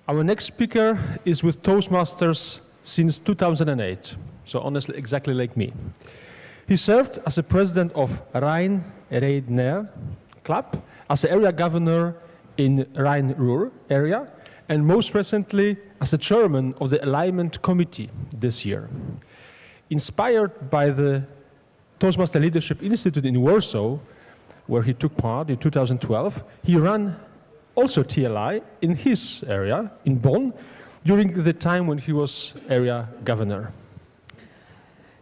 Our next speaker is with Toastmasters since 2008, so honestly exactly like me. He served as the president of Rhein-Redner Club, as the area governor in Rhine-Ruhr area, and most recently as the chairman of the Alignment Committee this year. Inspired by the Toastmaster Leadership Institute in Warsaw, where he took part in 2012, he ran also TLI in his area, in Bonn, during the time when he was area governor.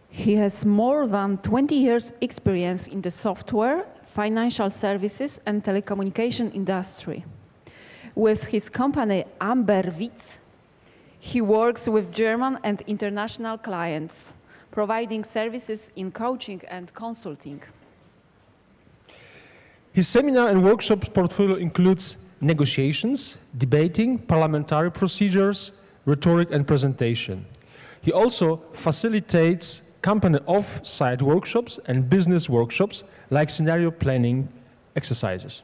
He has more than 20 years experience in the software, financial services and telecommunication industry. With his company Amberwitz, he works with German and international clients, providing services in coaching and consulting. His seminar and workshops portfolio includes negotiations, debating, parliamentary procedures, rhetoric and presentation. He also facilitates company off-site workshops and business workshops like scenario planning exercises.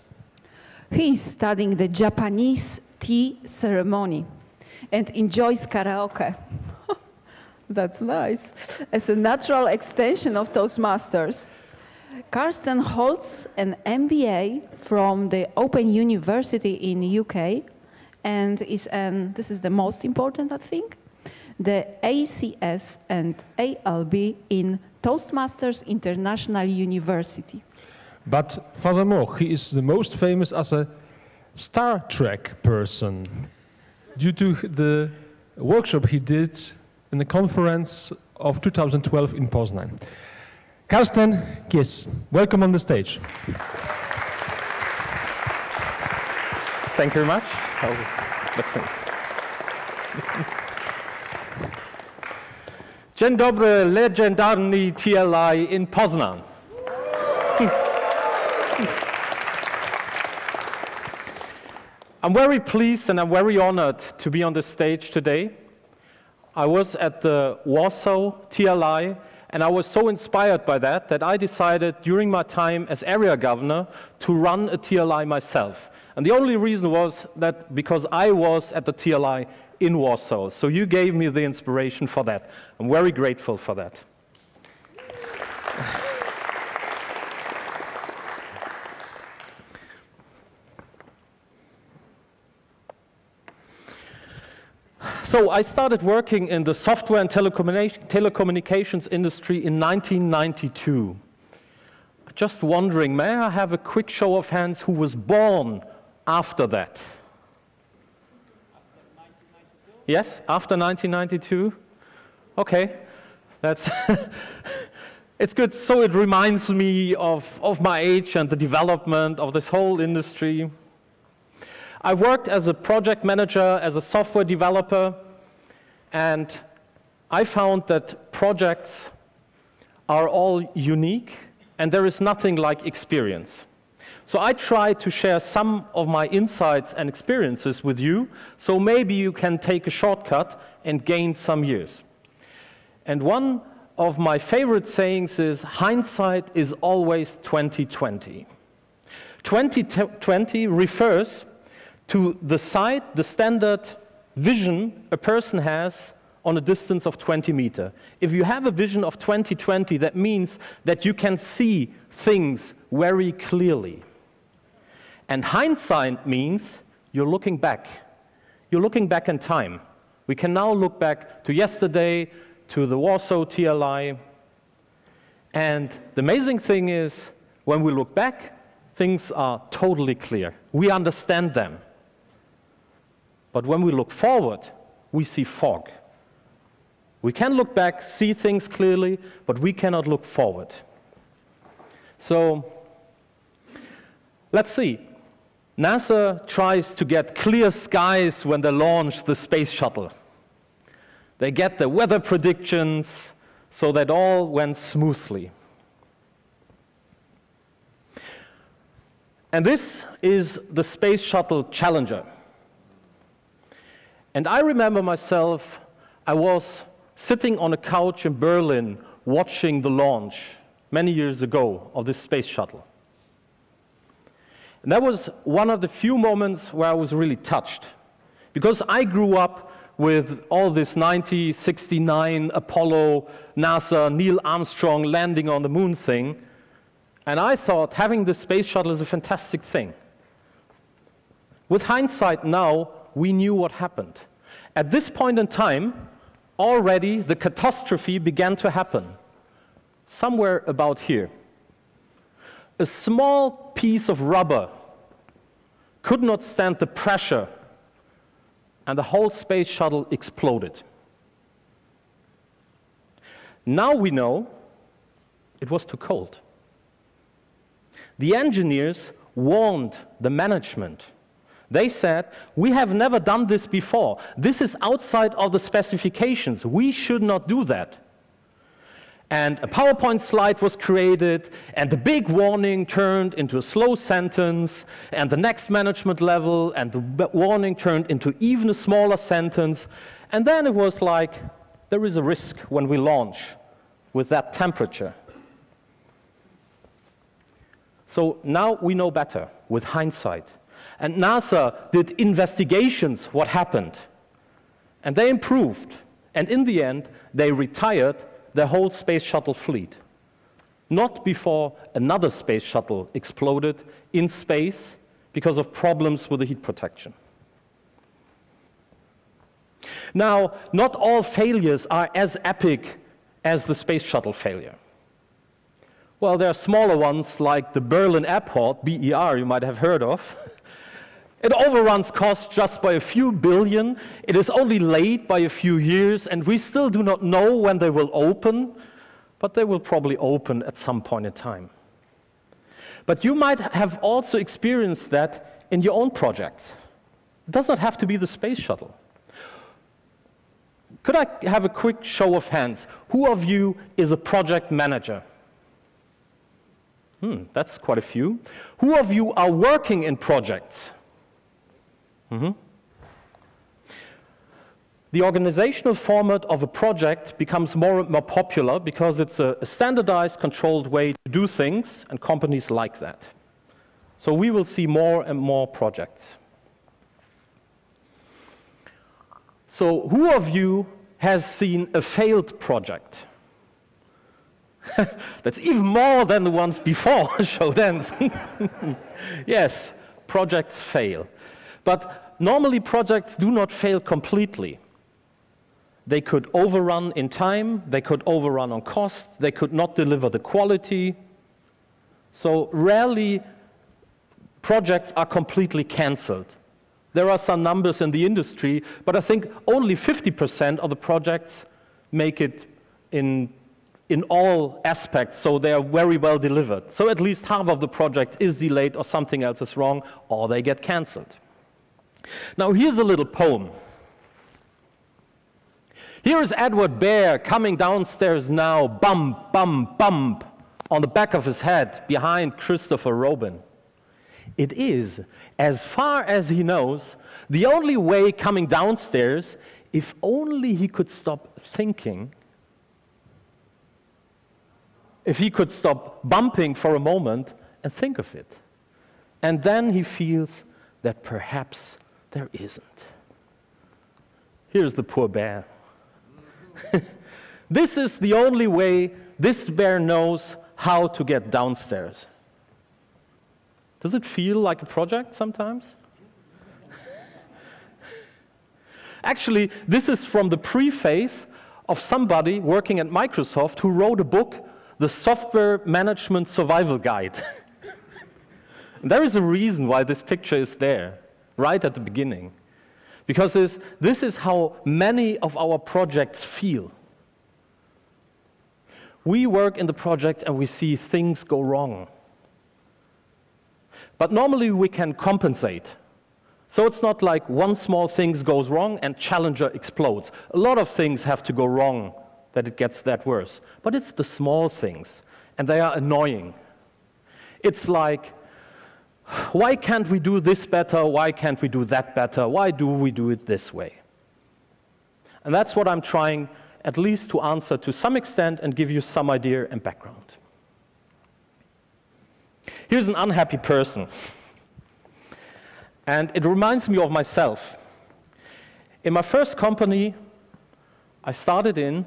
He is studying the Japanese tea ceremony and enjoys karaoke. That's nice. As a natural extension of Toastmasters. Carsten holds an MBA from the Open University in the UK and is this is the most important, I think, the ACS and ALB in Toastmasters International University. But furthermore, he is the most famous as a Star Trek person due to the workshop he did in the conference of 2012 in Poznań. Carsten Kiess, welcome on the stage. Thank you very much. Dzień dobry, Legendarny TLI in Poznań. I'm very pleased and I'm very honored to be on the stage today. I was at the Warsaw TLI and I was so inspired by that I decided during my time as area governor to run a TLI myself. And the only reason was that because I was at the TLI in Warsaw. So you gave me the inspiration for that. I'm very grateful for that. So I started working in the software and telecommunications industry in 1992. Just wondering, may I have a quick show of hands who was born after that? Yes, after 1992? Okay, that's it's good. So it reminds me of my age and the development of this whole industry. I worked as a project manager, as a software developer, and I found that projects are all unique, and there is nothing like experience. So I try to share some of my insights and experiences with you, so maybe you can take a shortcut and gain some years. And one of my favorite sayings is, hindsight is always 20/20. 20/20 refers to the sight, the standard vision a person has on a distance of 20 meters. If you have a vision of 20/20, that means that you can see things very clearly. And hindsight means you're looking back. You're looking back in time. We can now look back to yesterday, to the Warsaw TLI. And the amazing thing is, when we look back, things are totally clear. We understand them. But when we look forward, we see fog. We can look back, see things clearly, but we cannot look forward. So, let's see. NASA tries to get clear skies when they launch the space shuttle. They get the weather predictions so that all went smoothly. And this is the Space Shuttle Challenger. And I remember myself, I was sitting on a couch in Berlin watching the launch many years ago of this space shuttle. And that was one of the few moments where I was really touched, Because I grew up with all this 1969 Apollo, NASA, Neil Armstrong landing on the moon thing, and I thought having the space shuttle is a fantastic thing. With hindsight now, we knew what happened. At this point in time, already the catastrophe began to happen, somewhere about here. A small piece of rubber could not stand the pressure, and the whole space shuttle exploded. Now we know it was too cold. The engineers warned the management. They said, we have never done this before. This is outside of the specifications. We should not do that. And a PowerPoint slide was created, and the big warning turned into a slow sentence, and the next management level, and the warning turned into even a smaller sentence. And then it was like, there is a risk when we launch with that temperature. So now we know better with hindsight. And NASA did investigations what happened. And they improved. And in the end, they retired the whole space shuttle fleet. Not before another space shuttle exploded in space because of problems with the heat protection. Now, not all failures are as epic as the space shuttle failure. Well, there are smaller ones like the Berlin Airport, BER, you might have heard of. It overruns costs just by a few billion. It is only late by a few years, and we still do not know when they will open, but they will probably open at some point in time. But you might have also experienced that in your own projects. It does not have to be the space shuttle. Could I have a quick show of hands? Who of you is a project manager? That's quite a few. Who of you are working in projects? The organizational format of a project becomes more and more popular because it's a standardized, controlled way to do things, and companies like that. So we will see more and more projects. So who of you has seen a failed project? That's even more than the ones before, show hands. Yes, projects fail. But normally projects do not fail completely. They could overrun in time, they could overrun on cost, they could not deliver the quality. So rarely projects are completely canceled. There are some numbers in the industry, but I think only 50% of the projects make it in all aspects, so they are very well delivered. So at least half of the project is delayed or something else is wrong, or they get canceled. Now here's a little poem. Here is Edward Bear coming downstairs now, bump, bump, bump, on the back of his head behind Christopher Robin. It is, as far as he knows, the only way coming downstairs, if only he could stop thinking, if he could stop bumping for a moment and think of it. And then he feels that perhaps there isn't. Here's the poor bear. This is the only way this bear knows how to get downstairs. Does it feel like a project sometimes? Actually, this is from the preface of somebody working at Microsoft who wrote a book, The Software Management Survival Guide. There is a reason why this picture is there, right at the beginning. Because this is how many of our projects feel. We work in the project and we see things go wrong. But normally we can compensate. So it's not like one small thing goes wrong and Challenger explodes. A lot of things have to go wrong that it gets that worse. But it's the small things, and they are annoying. It's like, why can't we do this better? Why can't we do that better? Why do we do it this way? And that's what I'm trying at least to answer to some extent and give you some idea and background. Here's an unhappy person. And it reminds me of myself. In my first company, I started in,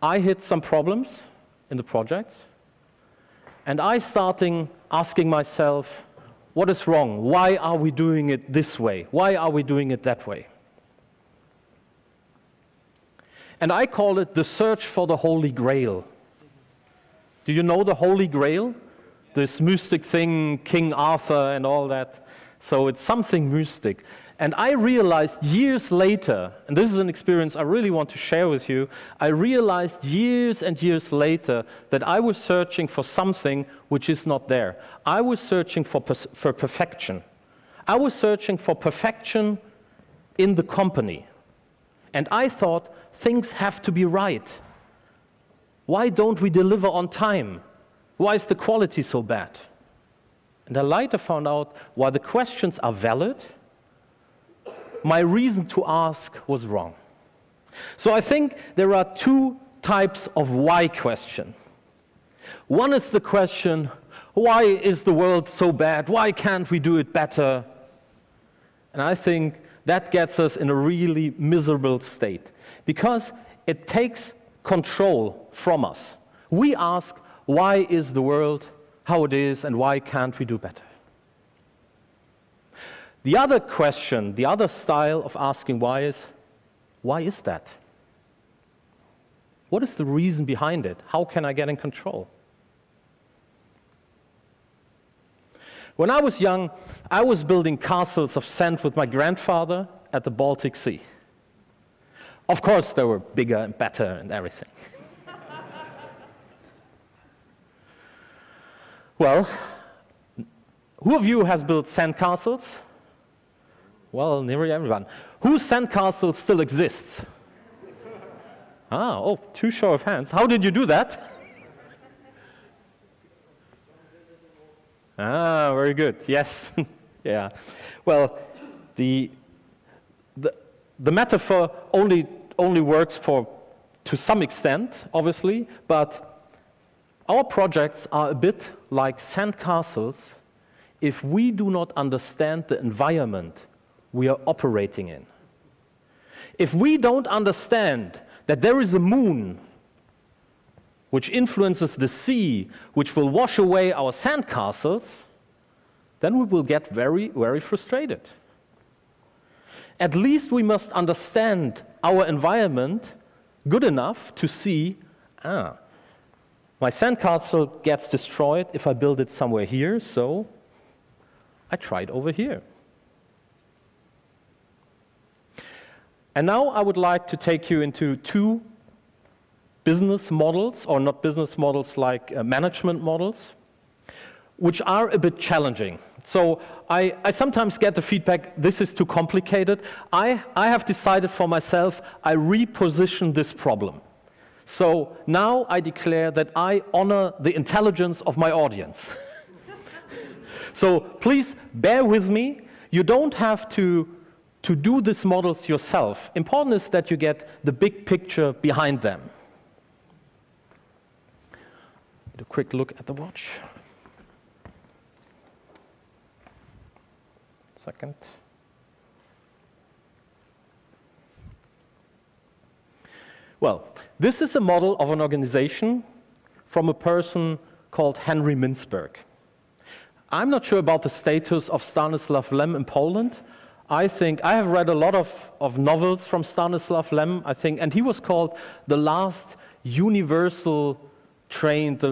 I hit some problems in the projects, and I started asking myself, what is wrong? Why are we doing it this way? Why are we doing it that way? And I call it the search for the Holy Grail. Do you know the Holy Grail? This mystic thing, King Arthur and all that. So it's something mystic. And I realized years later, and this is an experience I really want to share with you, I realized years and years later that I was searching for something which is not there. I was searching for perfection. I was searching for perfection in the company. And I thought, things have to be right. Why don't we deliver on time? Why is the quality so bad? And I later found out while the questions are valid, my reason to ask was wrong. So I think there are two types of why question. One is the question, why is the world so bad? Why can't we do it better? And I think that gets us in a really miserable state because it takes control from us. We ask, why is the world how it is and why can't we do better? The other question, the other style of asking why is that? What is the reason behind it? How can I get in control? When I was young, I was building castles of sand with my grandfather at the Baltic Sea. Of course, they were bigger and better and everything. Well, who of you has built sand castles? Well, nearly everyone. Whose sandcastle still exists? Oh, two show of hands. How did you do that? Very good. Yes. Yeah. Well, the metaphor only works to some extent, obviously, but our projects are a bit like sandcastles if we do not understand the environment we are operating in. If we don't understand that there is a moon which influences the sea, which will wash away our sandcastles, then we will get very, very frustrated. At least we must understand our environment good enough to see, my sandcastle gets destroyed if I build it somewhere here, so I try it over here. And now I would like to take you into two business models, or not business models like management models, which are a bit challenging. So I sometimes get the feedback, this is too complicated. I have decided for myself, I reposition this problem. So now I declare that I honor the intelligence of my audience. So please bear with me. You don't have to do these models yourself. Important is that you get the big picture behind them. A quick look at the watch. Second. Well, this is a model of an organization from a person called Henry Mintzberg. I'm not sure about the status of Stanislaw Lem in Poland. I think I have read a lot of novels from Stanislaw Lem, I think, and he was called the last universal trained,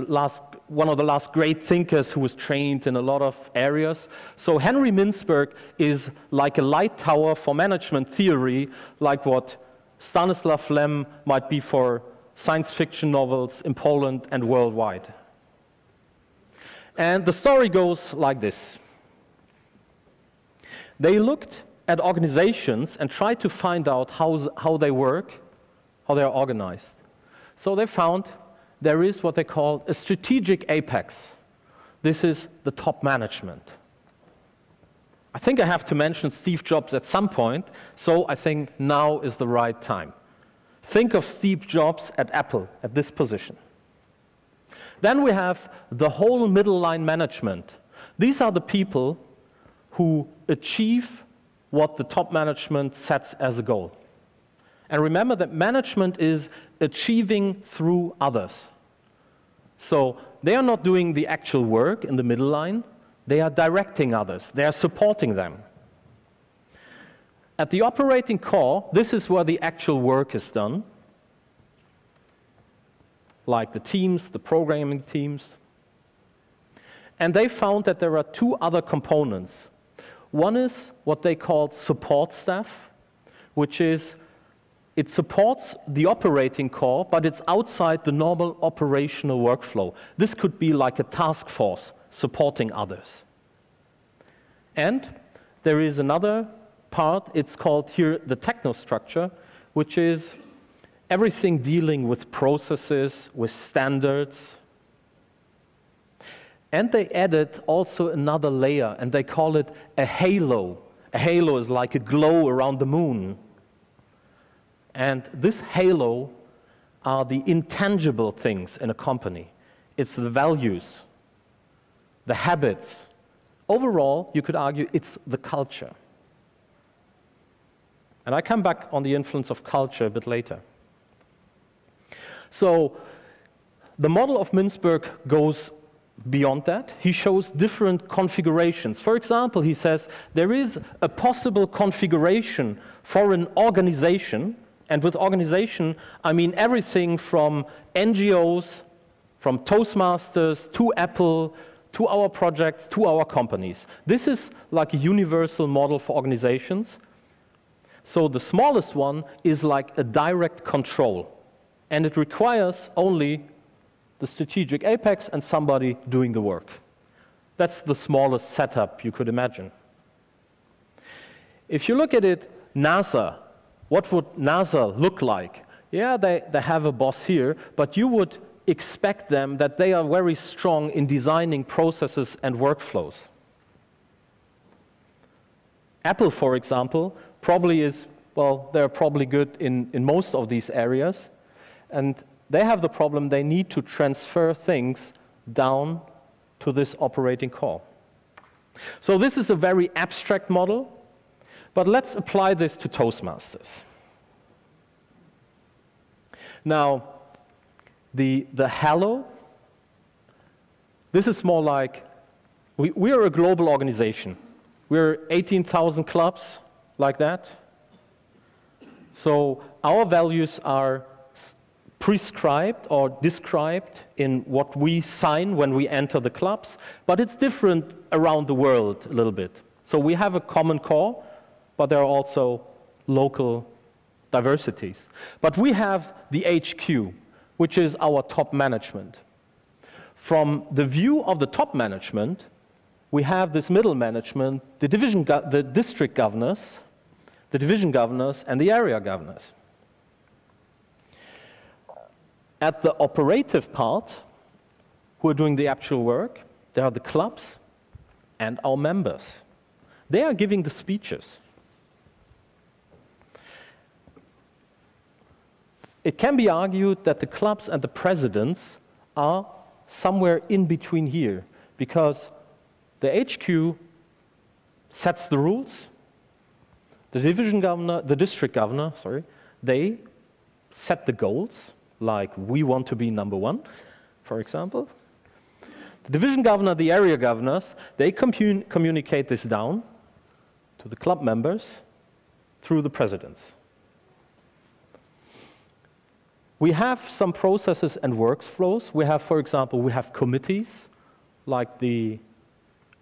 one of the last great thinkers who was trained in a lot of areas. So Henry Mintzberg is like a light tower for management theory, like what Stanislaw Lem might be for science fiction novels in Poland and worldwide. And the story goes like this. They looked at organizations and tried to find out how they work, how they are organized. So they found there is what they call a strategic apex. This is the top management. I think I have to mention Steve Jobs at some point, so I think now is the right time. Think of Steve Jobs at Apple at this position. Then we have the whole middle line management. These are the people who achieve what the top management sets as a goal. And remember that management is achieving through others. So they are not doing the actual work in the middle line, they are directing others, they are supporting them. At the operating core, this is where the actual work is done, like the teams, the programming teams. And they found that there are two other components. One is what they call support staff, which is it supports the operating core, but it's outside the normal operational workflow. This could be like a task force supporting others. And there is another part, it's called here the technostructure, which is everything dealing with processes, with standards. And they added also another layer, and they call it a halo. A halo is like a glow around the moon. And this halo are the intangible things in a company. It's the values, the habits. Overall, you could argue it's the culture. And I come back on the influence of culture a bit later. So the model of Mintzberg goes beyond that. He shows different configurations. For example, he says there is a possible configuration for an organization, and with organization, I mean everything from NGOs, from Toastmasters, to Apple, to our projects, to our companies. This is like a universal model for organizations. So the smallest one is like a direct control, and it requires only the strategic apex and somebody doing the work. That's the smallest setup you could imagine. If you look at it, NASA, what would NASA look like? Yeah, they have a boss here, but you would expect them that they are very strong in designing processes and workflows. Apple, for example, probably is, well, they're probably good in most of these areas, and they have the problem they need to transfer things down to this operating core. So this is a very abstract model, but let's apply this to Toastmasters. Now, the halo, this is more like, we are a global organization. We're 18,000 clubs, like that. So our values are prescribed or described in what we sign when we enter the clubs, but it's different around the world a little bit. So we have a common core, but there are also local diversities. But we have the HQ, which is our top management. From the view of the top management, we have this middle management, the district governors, the division governors, and the area governors. At the operative part, who are doing the actual work, there are the clubs and our members. They are giving the speeches. It can be argued that the clubs and the presidents are somewhere in between here, because the HQ sets the rules, the district governor, they set the goals, like we want to be number one, for example. The division governor, the area governors, they communicate this down to the club members through the presidents. We have some processes and workflows. We have, for example, we have committees, like the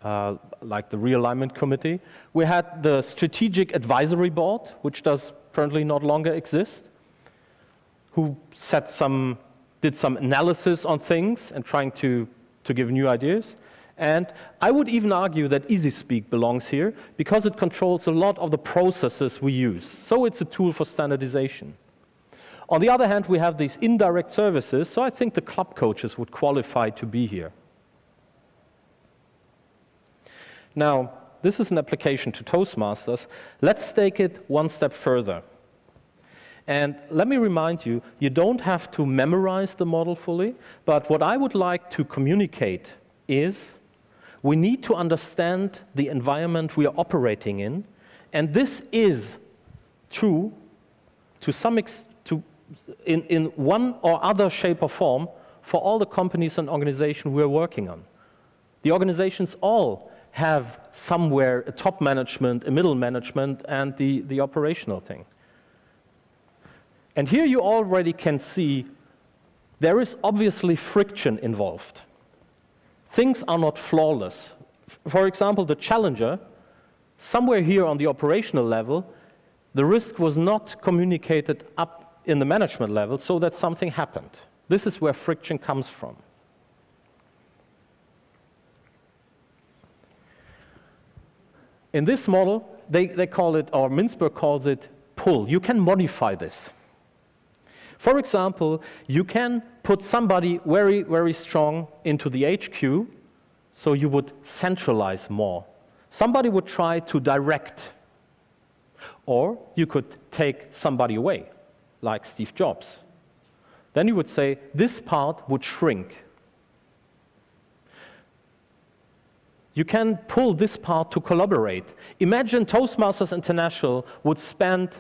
realignment committee. We had the strategic advisory board, which does currently no longer exist, who did some analysis on things and trying to give new ideas. And I would even argue that EasySpeak belongs here because it controls a lot of the processes we use. So it's a tool for standardization. On the other hand, we have these indirect services, so I think the club coaches would qualify to be here. Now, this is an application to Toastmasters. Let's take it one step further. And let me remind you, you don't have to memorize the model fully, but what I would like to communicate is We need to understand the environment we are operating in, and this is true to some in one or other shape or form for all the companies and organizations we are working on. The organizations all have somewhere a top management, a middle management, and the operational thing. And here you already can see there is obviously friction involved. Things are not flawless. For example, the Challenger, somewhere here on the operational level, the risk was not communicated up in the management level so that something happened. This is where friction comes from. In this model, they call it, or Mintzberg calls it, pull. You can modify this. For example, you can put somebody very, very strong into the HQ, so you would centralize more. Somebody would try to direct. Or you could take somebody away, like Steve Jobs. Then you would say, this part would shrink. You can pull this part to collaborate. Imagine Toastmasters International would spend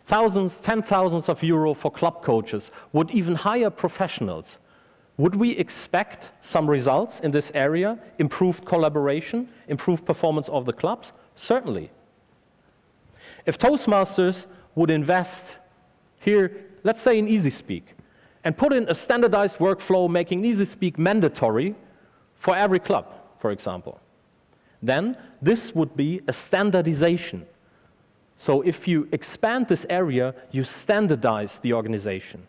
thousands, 10,000s of euro for club coaches, would even hire professionals. Would we expect some results in this area? Improved collaboration, improved performance of the clubs? Certainly. If Toastmasters would invest here, let's say in EasySpeak, and put in a standardized workflow making EasySpeak mandatory for every club, for example, then this would be a standardization. So if you expand this area, you standardize the organization.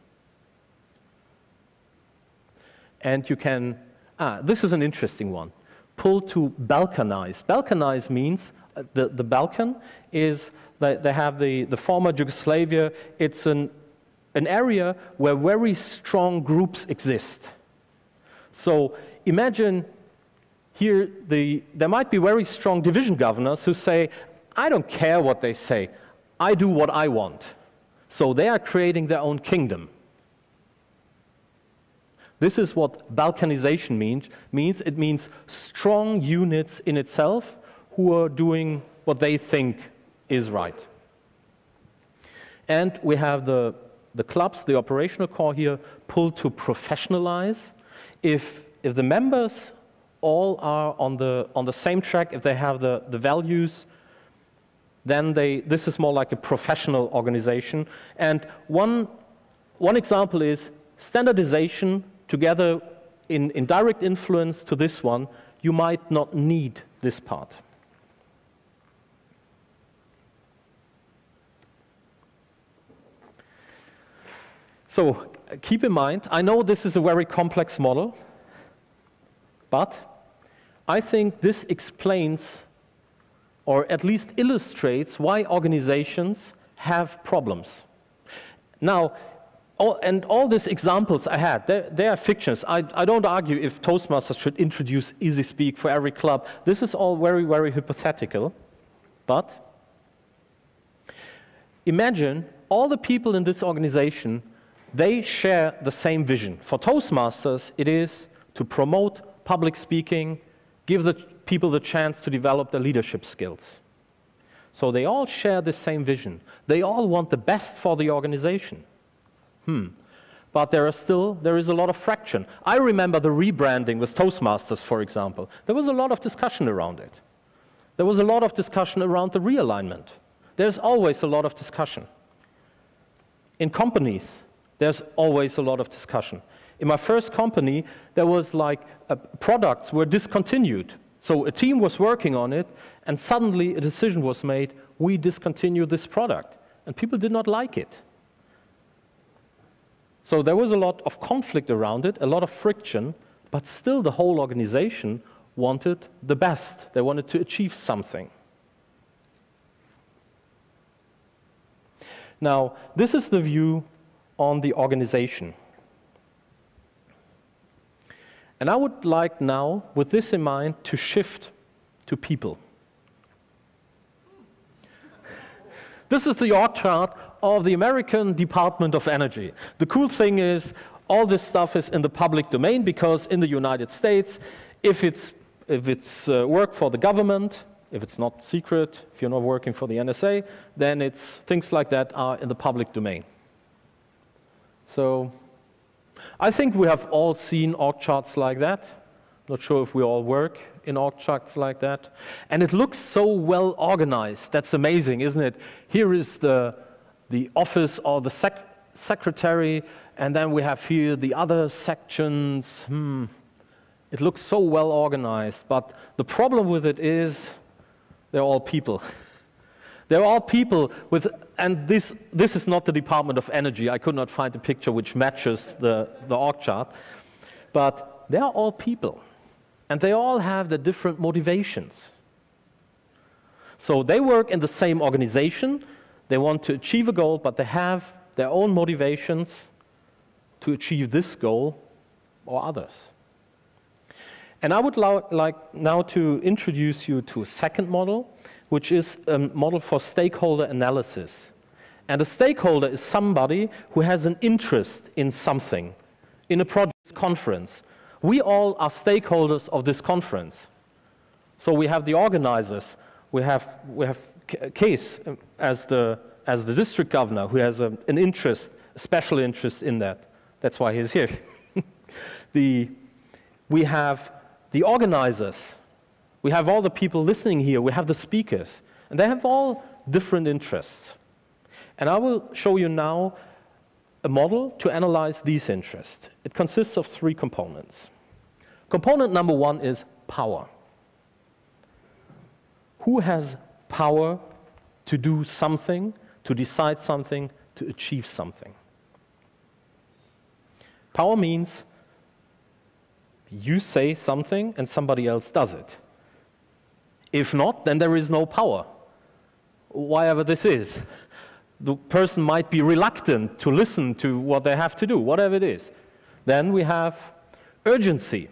And you can, this is an interesting one, pull to balkanize. Balkanize means, the Balkan is, they have the former Yugoslavia, it's an area where very strong groups exist. So imagine here, there might be very strong division governors who say, I don't care what they say, I do what I want. So they are creating their own kingdom. This is what balkanization means. It means strong units in itself who are doing what they think is right. And we have the clubs, the operational core here, pull to professionalize. If the members all are on the same track, if they have the values, then this is more like a professional organization. And one example is standardization together in direct influence to this one. You might not need this part. So keep in mind, I know this is a very complex model, but I think this explains, or at least illustrates, why organizations have problems. Now, all these examples I had, they are fictions. I don't argue if Toastmasters should introduce EasySpeak for every club. This is all very, very hypothetical. But imagine all the people in this organization, they share the same vision. For Toastmasters, it is to promote public speaking, give the people the chance to develop their leadership skills. So they all share the same vision. They all want the best for the organization. But there is a lot of friction. I remember the rebranding with Toastmasters, for example. There was a lot of discussion around it. There was a lot of discussion around the realignment. There's always a lot of discussion. In companies, there's always a lot of discussion. In my first company, there was like products were discontinued. So a team was working on it, and suddenly a decision was made, we discontinue this product. And people did not like it. So there was a lot of conflict around it, a lot of friction, but still the whole organization wanted the best. They wanted to achieve something. Now, this is the view on the organization. And I would like now, with this in mind, to shift to people. This is the org chart of the American Department of Energy. The cool thing is, all this stuff is in the public domain because in the United States, if it's If it's work for the government, if it's not secret, if you're not working for the NSA, then it's things like that are in the public domain. So I think we have all seen org charts like that. Not sure if we all work in org charts like that. And it looks so well organized. That's amazing, isn't it? Here is the office or the secretary, and then we have here the other sections. It looks so well organized, but the problem with it is they're all people. They're all people with, and this is not the Department of Energy. I could not find a picture which matches the org chart, but they are all people, and they all have the different motivations. So they work in the same organization, they want to achieve a goal, but they have their own motivations to achieve this goal or others. And I would like now to introduce you to a second model, which is a model for stakeholder analysis. And a stakeholder is somebody who has an interest in something, in a project conference. We all are stakeholders of this conference. So we have the organizers, we have Kiess as the district governor who has an interest, a special interest in that. That's why he's here. We have the organizers, we have all the people listening here, we have the speakers, and they have all different interests. And I will show you now a model to analyze these interests. It consists of 3 components. Component number 1 is power. Who has power to do something, to decide something, to achieve something? Power means you say something and somebody else does it. If not, then there is no power, whatever this is. The person might be reluctant to listen to what they have to do, whatever it is. Then we have urgency.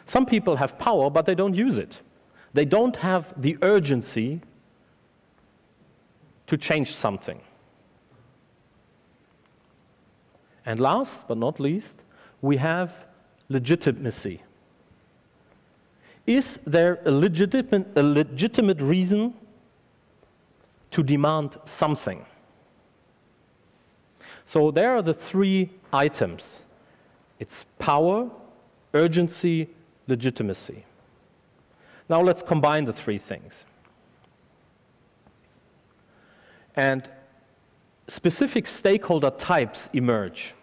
Some people have power, but they don't use it. They don't have the urgency to change something. And last but not least, we have legitimacy. Is there a legitimate reason to demand something? So there are the 3 items. It's power, urgency, legitimacy. Now let's combine the 3 things. And specific stakeholder types emerge.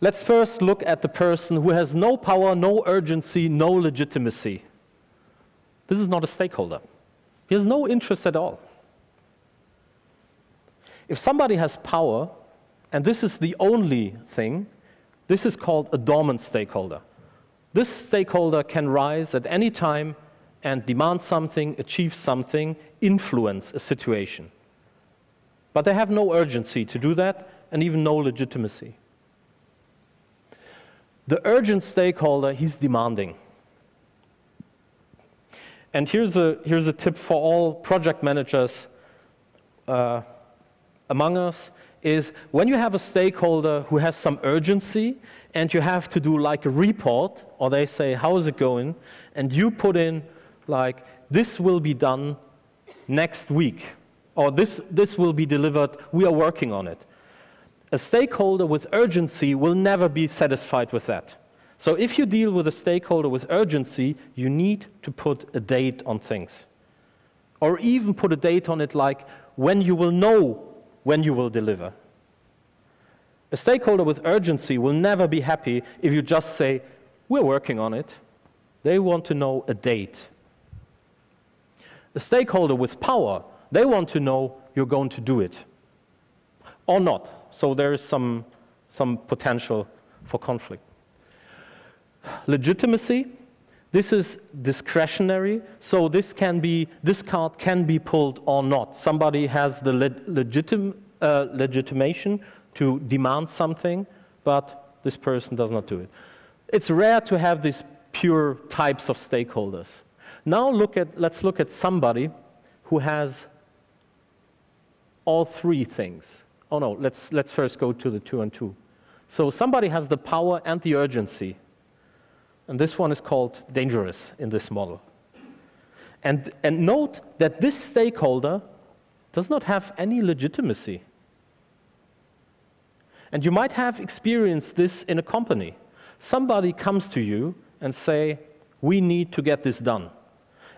Let's first look at the person who has no power, no urgency, no legitimacy. This is not a stakeholder. He has no interest at all. If somebody has power, and this is the only thing, this is called a dormant stakeholder. This stakeholder can rise at any time and demand something, achieve something, influence a situation. But they have no urgency to do that, and even no legitimacy. The urgent stakeholder, he's demanding. And here's a tip for all project managers among us, is when you have a stakeholder who has some urgency and you have to do like a report, or they say, how is it going? And you put in like, this will be done next week, or this will be delivered, we are working on it. A stakeholder with urgency will never be satisfied with that. So if you deal with a stakeholder with urgency, you need to put a date on things. Or even put a date on it like when you will know when you will deliver. A stakeholder with urgency will never be happy if you just say, we're working on it. They want to know a date. A stakeholder with power, they want to know you're going to do it. Or not. So there is some potential for conflict. Legitimacy, this is discretionary, so this card can be pulled or not. Somebody has the legitimation to demand something, but this person does not do it. It's rare to have these pure types of stakeholders. Now let's look at somebody who has all 3 things. Oh no, let's first go to the 2 and 2. So somebody has the power and the urgency. and this one is called dangerous in this model. And note that this stakeholder does not have any legitimacy. And you might have experienced this in a company. Somebody comes to you and say, we need to get this done.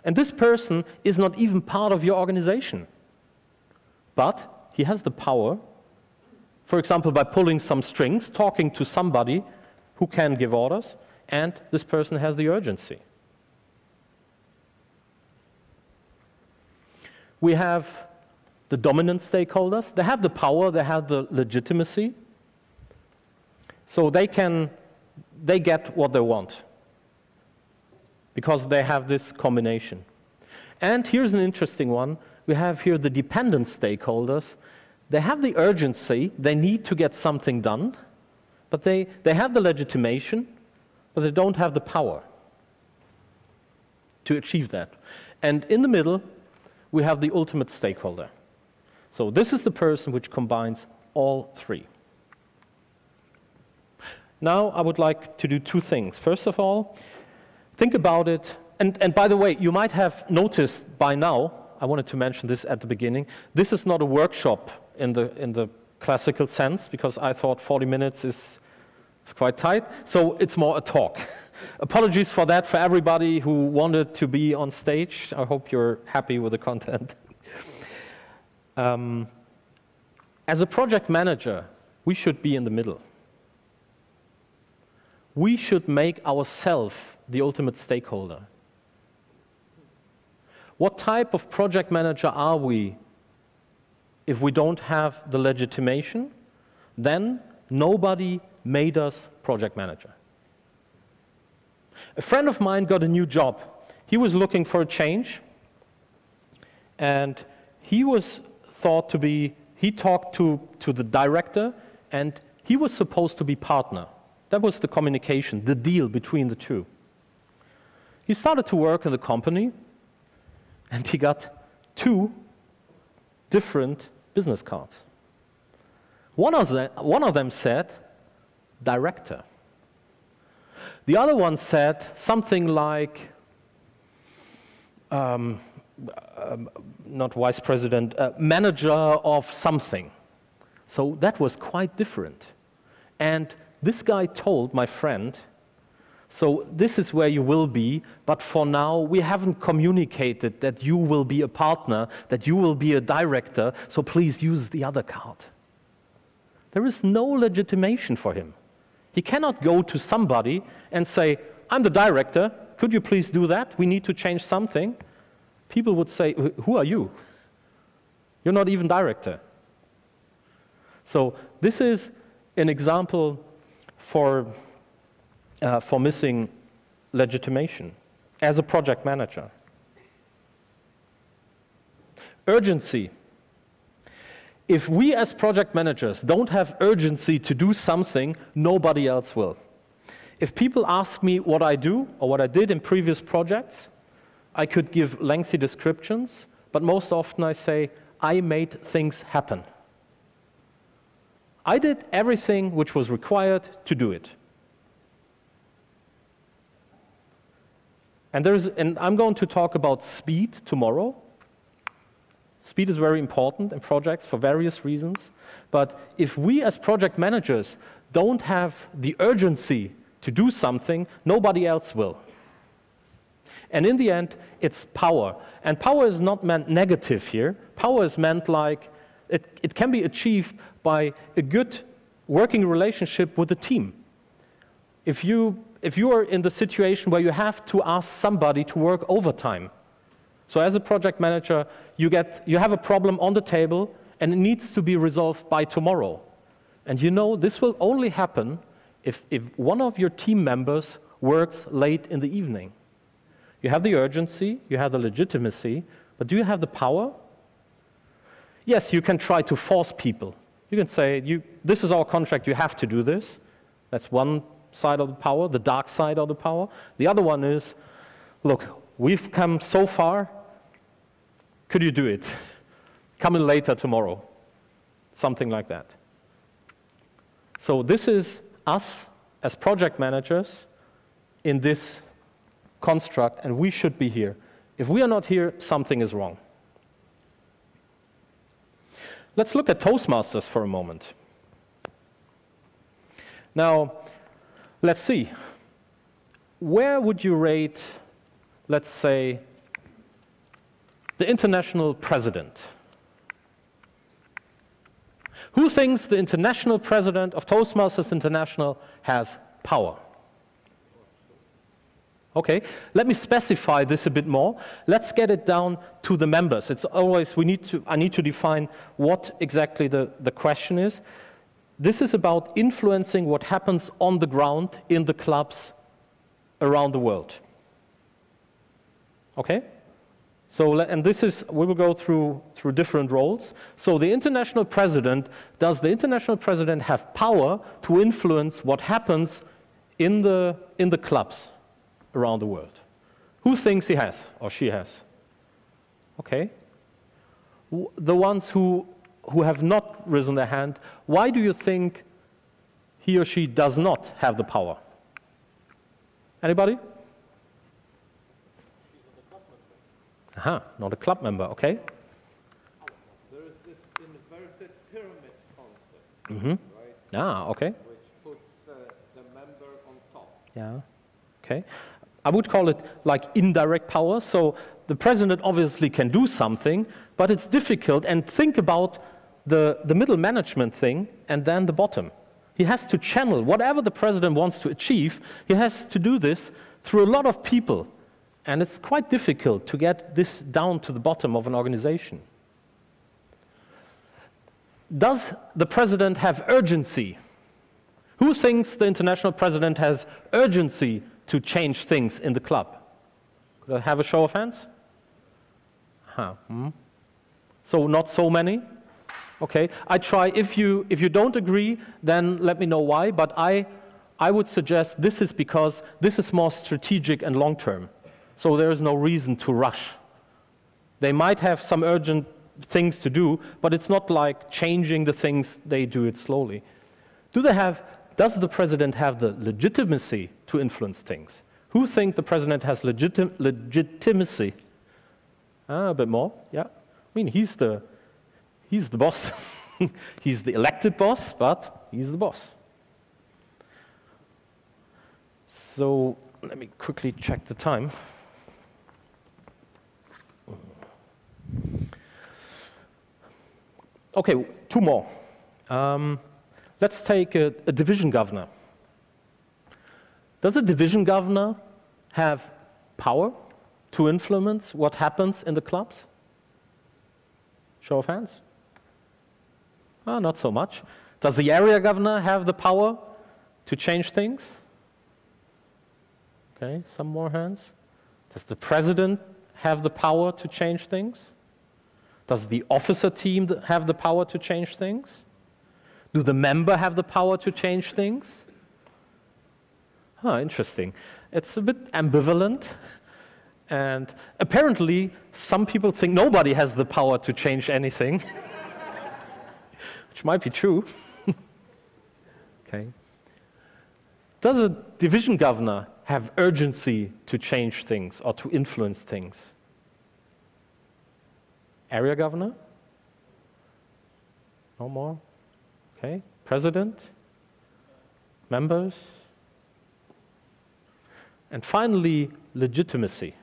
And this person is not even part of your organization. But he has the power, for example, by pulling some strings, talking to somebody who can give orders, and this person has the urgency. We have the dominant stakeholders. They have the power, they have the legitimacy, so they get what they want because they have this combination. And here's an interesting one. We have here the dependent stakeholders. They have the urgency, they need to get something done, but they have the legitimation, but they don't have the power to achieve that. And in the middle, we have the ultimate stakeholder. So this is the person which combines all three. Now I would like to do two things. First of all, think about it, and by the way, you might have noticed by now, I wanted to mention this at the beginning, this is not a workshop in the classical sense, because I thought 40 minutes is quite tight, so it's more a talk. Apologies for that for everybody who wanted to be on stage. I hope you're happy with the content. As a project manager, we should be in the middle. We should make ourselves the ultimate stakeholder. What type of project manager are we if we don't have the legitimation? Then nobody made us project manager. A friend of mine got a new job. He was looking for a change, and he talked to the director, and he was supposed to be partner. That was the communication, the deal between the two. He started to work in the company, and he got 2 different business cards. One of them said, director. The other one said something like, not vice president, manager of something. So that was quite different. And this guy told my friend, so this is where you will be, but for now we haven't communicated that you will be a partner, that you will be a director, so please use the other card. There is no legitimation for him. He cannot go to somebody and say, I'm the director, could you please do that? We need to change something. People would say, who are you? You're not even director. So this is an example for missing legitimation as a project manager. Urgency. If we as project managers don't have urgency to do something, nobody else will. If people ask me what I do or what I did in previous projects, I could give lengthy descriptions, but most often I say, I made things happen. I did everything which was required to do it. And I'm going to talk about speed tomorrow. Speed is very important in projects for various reasons. But if we as project managers don't have the urgency to do something, nobody else will. And in the end, it's power. And power is not meant negative here. Power is meant like it can be achieved by a good working relationship with the team. If you are in the situation where you have to ask somebody to work overtime, so as a project manager, you have a problem on the table and it needs to be resolved by tomorrow. And you know this will only happen if one of your team members works late in the evening. You have the urgency, you have the legitimacy, but do you have the power? Yes, you can try to force people. You can say, this is our contract, you have to do this. That's one side of the power, the dark side of the power. The other one is, look, we've come so far, could you do it? Come in later tomorrow. Something like that. So this is us as project managers in this construct, and we should be here. If we are not here, something is wrong. Let's look at Toastmasters for a moment. Now, let's see. Where would you rate, let's say, the international president? Who thinks the international president of Toastmasters International has power? Okay, let me specify this a bit more. Let's get it down to the members. It's always, I need to define what exactly the question is. This is about influencing what happens on the ground in the clubs around the world. Okay? So, and this is, we will go through different roles. So the international president, does the international president have power to influence what happens in the clubs around the world? Who thinks he has or she has? Okay. The ones who have not risen their hand, why do you think he or she does not have the power? Anybody? Aha, not a club member, okay. There is this inverted pyramid concept, Mm-hmm. right? Ah, okay. Which puts the member on top. Yeah, okay. I would call it like indirect power. So the president obviously can do something, but it's difficult. And think about the middle management thing and then the bottom. He has to channel whatever the president wants to achieve. He has to do this through a lot of people. And it's quite difficult to get this down to the bottom of an organization. Does the president have urgency? Who thinks the international president has urgency to change things in the club? Could I have a show of hands? So not so many? Okay, I try. If you don't agree, then let me know why, but I would suggest this is because this is more strategic and long-term. So there is no reason to rush. They might have some urgent things to do, but it's not like changing the things, they do it slowly. Does the president have the legitimacy to influence things? Who think the president has legitimacy? A bit more, yeah. I mean, he's the boss. He's the elected boss, but he's the boss. So let me quickly check the time. Okay, two more. Let's take a division governor. Does a division governor have power to influence what happens in the clubs? Show of hands? Not so much. Does the area governor have the power to change things? Okay, some more hands. Does the president have the power to change things? Does the officer team have the power to change things? Do the member have the power to change things? Interesting. It's a bit ambivalent. And apparently, some people think nobody has the power to change anything, which might be true. Okay. Does a division governor have urgency to change things or to influence things? Area governor? No more? Okay. President? Members? And finally, legitimacy.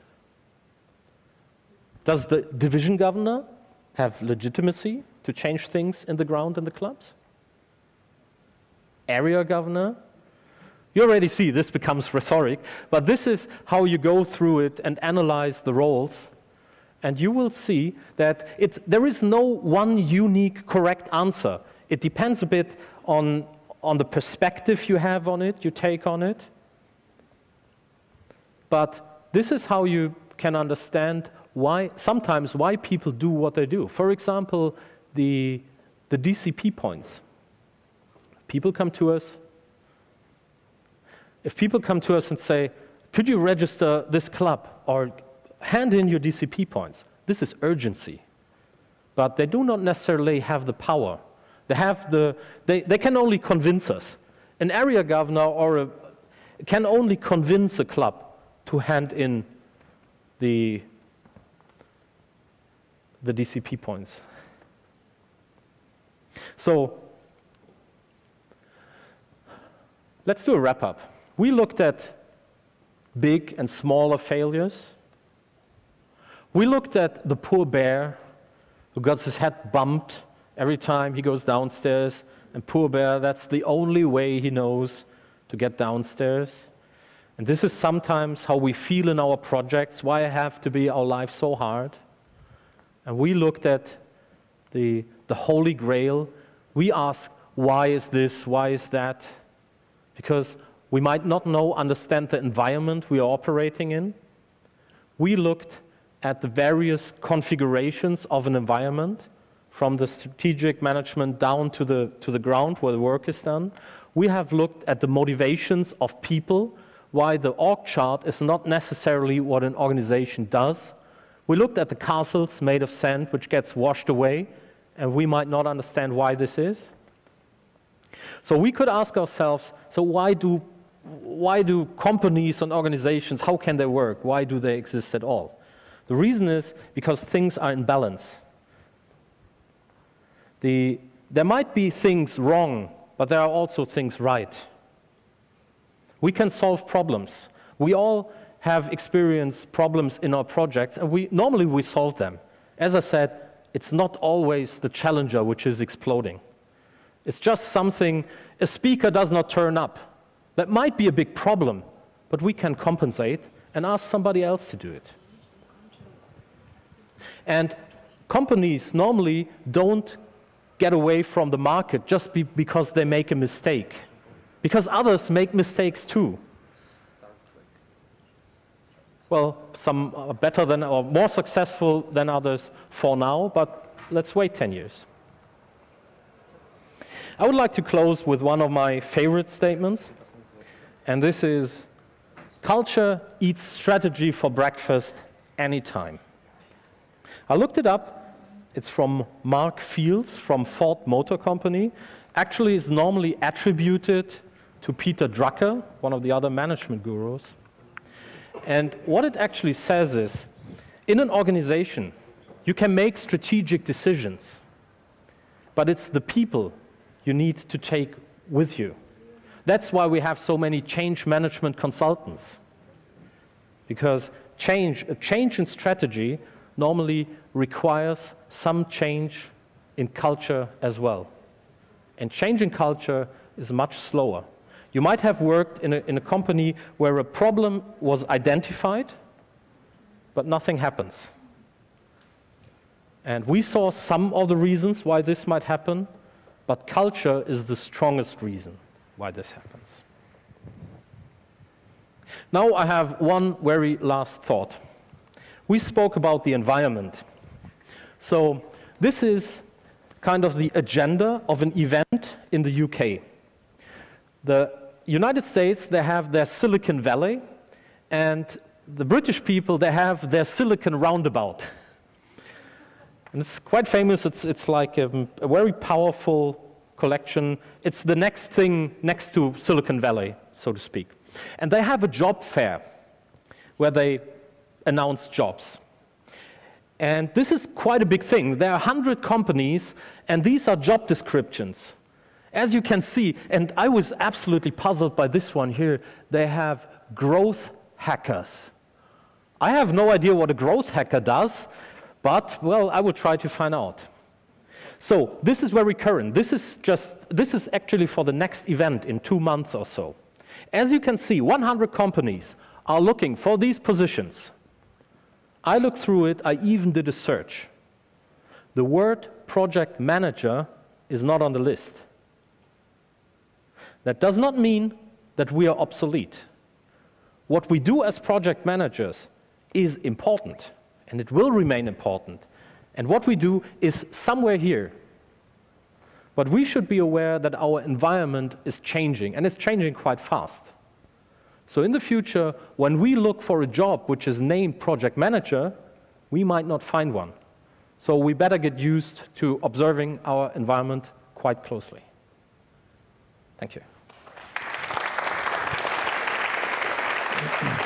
Does the division governor have legitimacy to change things in the ground in the clubs? Area governor? You already see this becomes rhetoric, but this is how you go through it and analyze the roles. And you will see that there is no one unique correct answer. It depends a bit on the perspective you have on it, you take on it. But this is how you can understand sometimes why people do what they do. For example, the DCP points. People come to us. If people come to us and say, could you register this club or hand in your DCP points, this is urgency. But they do not necessarily have the power. They can only convince us. An area governor or can only convince a club to hand in the DCP points. So let's do a wrap-up. We looked at big and smaller failures. We looked at the poor bear who got his head bumped every time he goes downstairs, and poor bear, that's the only way he knows to get downstairs. And this is sometimes how we feel in our projects. Why have to be our life so hard? And we looked at the Holy Grail. We ask, why is this? Why is that? Because we might not understand the environment we are operating in. We looked at the various configurations of an environment, from the strategic management down to the ground where the work is done. We have looked at the motivations of people, why the org chart is not necessarily what an organization does. We looked at the castles made of sand, which gets washed away, and we might not understand why this is. So we could ask ourselves, so why do companies and organizations, how can they work? Why do they exist at all? The reason is because things are in balance. There might be things wrong, but there are also things right. We can solve problems. We all have experienced problems in our projects, and normally we solve them. As I said, it's not always the challenger which is exploding. It's just something, a speaker does not turn up. That might be a big problem, but we can compensate and ask somebody else to do it. And companies normally don't get away from the market just because they make a mistake, because others make mistakes too. Well, some are better than or more successful than others for now, but let's wait 10 years. I would like to close with one of my favorite statements, and this is, culture eats strategy for breakfast anytime. I looked it up. It's from Mark Fields from Ford Motor Company. Actually, it's normally attributed to Peter Drucker, one of the other management gurus. And what it actually says is, in an organization, you can make strategic decisions, but it's the people you need to take with you. That's why we have so many change management consultants, because a change in strategy normally requires some change in culture as well. And change in culture is much slower. You might have worked in a company where a problem was identified, but nothing happens. And we saw some of the reasons why this might happen, but culture is the strongest reason why this happens. Now I have one very last thought. We spoke about the environment. So this is kind of the agenda of an event in the UK. The United States, they have their Silicon Valley, and the British people, they have their Silicon Roundabout. And it's quite famous. It's like a very powerful collection. It's the next thing next to Silicon Valley, so to speak. And they have a job fair where they announce jobs. And this is quite a big thing. There are 100 companies, and these are job descriptions. As you can see, and I was absolutely puzzled by this one here, they have growth hackers. I have no idea what a growth hacker does, but, well, I will try to find out. So this is very current. This is actually for the next event in 2 months or so. As you can see, 100 companies are looking for these positions. I looked through it. I even did a search. The word project manager is not on the list. That does not mean that we are obsolete. What we do as project managers is important, and it will remain important. And what we do is somewhere here. But we should be aware that our environment is changing, and it's changing quite fast. So in the future, when we look for a job which is named project manager, we might not find one. So we better get used to observing our environment quite closely. Thank you. you.